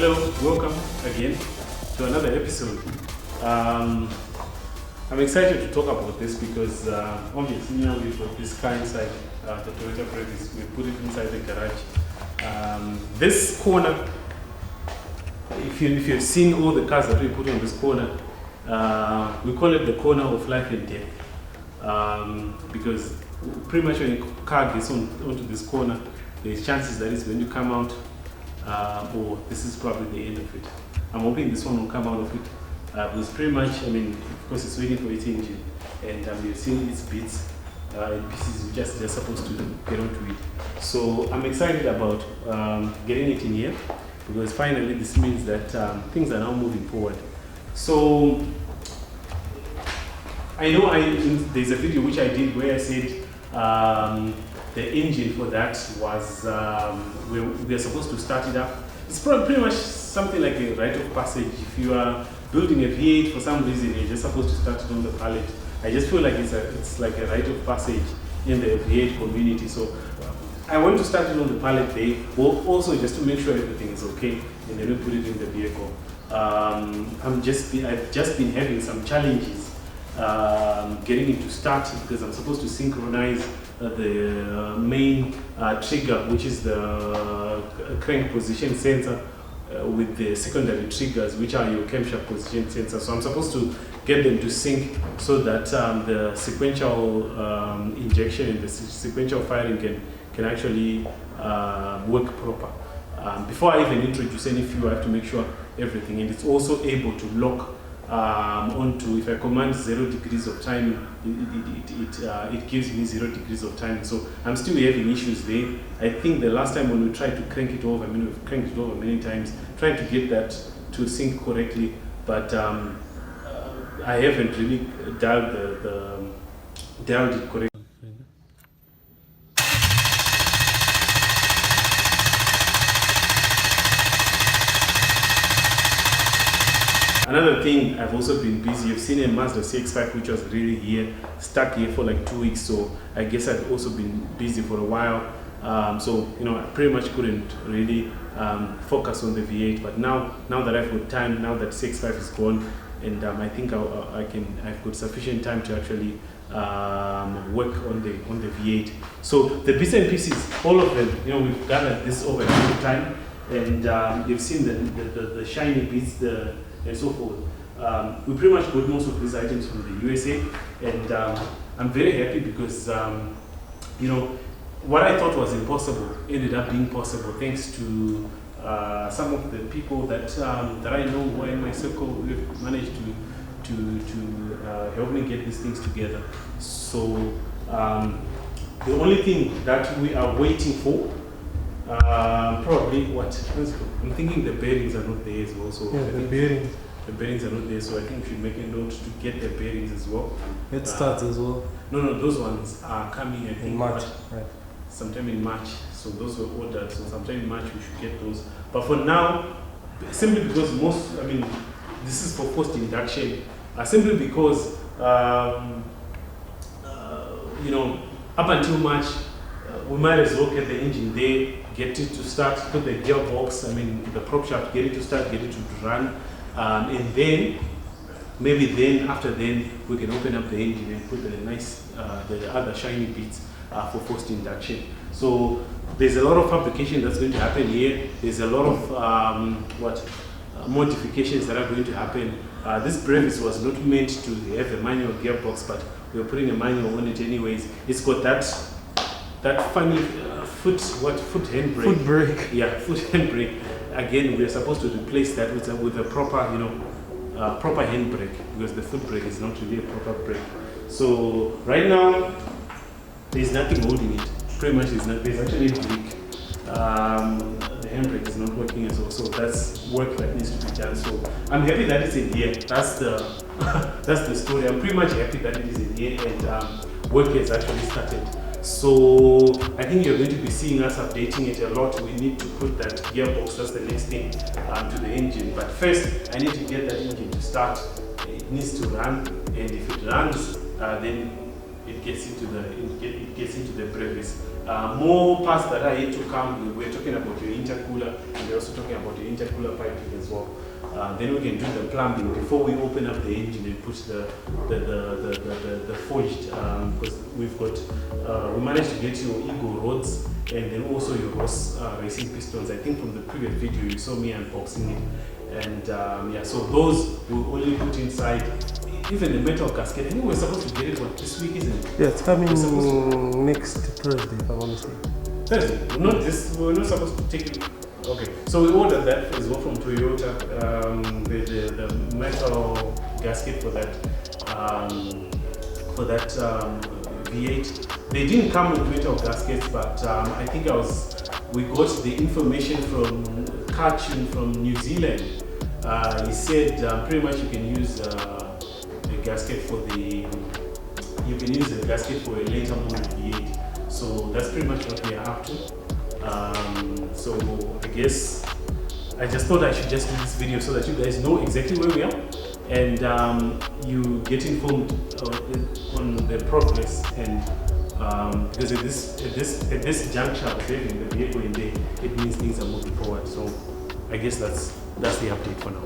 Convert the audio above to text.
Hello, welcome again to another episode. I'm excited to talk about this because obviously now we've got this car inside the Toyota Prius. We put it inside the garage. This corner, if you've seen all the cars that we put on this corner, we call it the corner of life and death, because pretty much when a car gets onto this corner, there's chances that it's going to come out, or this is probably the end of it. I'm hoping this one will come out of it, because pretty much, I mean, of course it's waiting for its engine, and you've seen its bits and pieces which they're supposed to get onto it. So I'm excited about getting it in here, because finally this means that things are now moving forward. So I know there's a video which I did where I said the engine for that was, we're supposed to start it up. It's pretty much something like a rite of passage. If you are building a V8 for some reason, you're just supposed to start it on the pallet. I just feel like it's like a rite of passage in the V8 community. So I want to start it on the pallet day, also just to make sure everything is okay, and then we put it in the vehicle. I've just been having some challenges getting it to start, because I'm supposed to synchronize the main trigger, which is the crank position sensor, with the secondary triggers, which are your camshaft position sensors. So I'm supposed to get them to sync so that the sequential injection and the sequential firing can actually work proper. Before I even introduce any fuel, I have to make sure everything, and it's also able to lock onto, if I command 0 degrees of timing, it gives me 0 degrees of timing. So I'm still having issues there. I think the last time when we tried to crank it over, I mean, we've cranked it over many times, trying to get that to sync correctly, but I haven't really dialed it correctly. Another thing, I've also been busy. You've seen a Mazda CX-5 which was really here, stuck here for like 2 weeks. So I guess I've also been busy for a while. So I pretty much couldn't really focus on the V8. But now that I've got time, now that CX-5 is gone, and I think I've got sufficient time to actually work on the V8. So the bits and pieces, all of them, we've gathered this over time, and you've seen the shiny bits, and so forth. We pretty much got most of these items from the USA, and I'm very happy because what I thought was impossible ended up being possible, thanks to some of the people that I know who are in my circle, who have managed to help me get these things together. So the only thing that we are waiting for, probably let's go. I'm thinking the bearings are not there as well. So yeah, the bearings are not there, so I think we should make a note to get the bearings as well. It starts as well. No, those ones are coming, I think, in March, right? Sometime in March. So those were ordered, so sometime in March we should get those. But for now, simply because this is for post induction, simply because up until March, we might as well get the engine there, get it to start, put the gearbox, the prop shaft, get it to start, get it to run, and then maybe after then we can open up the engine and put the other shiny bits for post induction. So there's a lot of fabrication that's going to happen here. There's a lot of modifications that are going to happen. This Brevis was not meant to have a manual gearbox, but we're putting a manual on it anyways. It's got that funny foot handbrake. Foot brake. Yeah, foot handbrake. again, we are supposed to replace that with a proper, proper handbrake, because the foot brake is not really a proper brake. So right now, there's nothing holding it. Pretty much, there's actually a leak. The handbrake is not working as well, so that's work that needs to be done. So I'm happy that it's in here. That's the that's the story. I'm pretty much happy that it is in here, and work has actually started. So I think you're going to be seeing us updating it a lot. We need to put that gearbox, that's the next thing, to the engine. But first, I need to get that engine to start. It needs to run, and if it runs, then it gets into the brevis. More parts that are yet to come. We're talking about your intercooler, and we're also talking about your intercooler piping as well. Then we can do the plumbing before we open up the engine and put the forged, because we've got we managed to get your Eagle rods and then also your Ross racing pistons. I think from the previous video you saw me unboxing it, and yeah, so those we'll only put inside. Even the metal gasket, I think we're supposed to get it this week, isn't it? Yeah, it's coming next Thursday, if I'm not mistaken. Thursday? We're not supposed to take it. Okay, so we ordered that as well from Toyota, the metal gasket for that V8. They didn't come with metal gaskets, but I think we got the information from Kachin from New Zealand. He said pretty much you can use gasket for a later model V8. So that's pretty much what we are up to. So I guess I just thought I should just do this video so that you guys know exactly where we are, and you get informed on the progress. And because at this juncture of having the vehicle in there, it means things are moving forward. So I guess that's the update for now.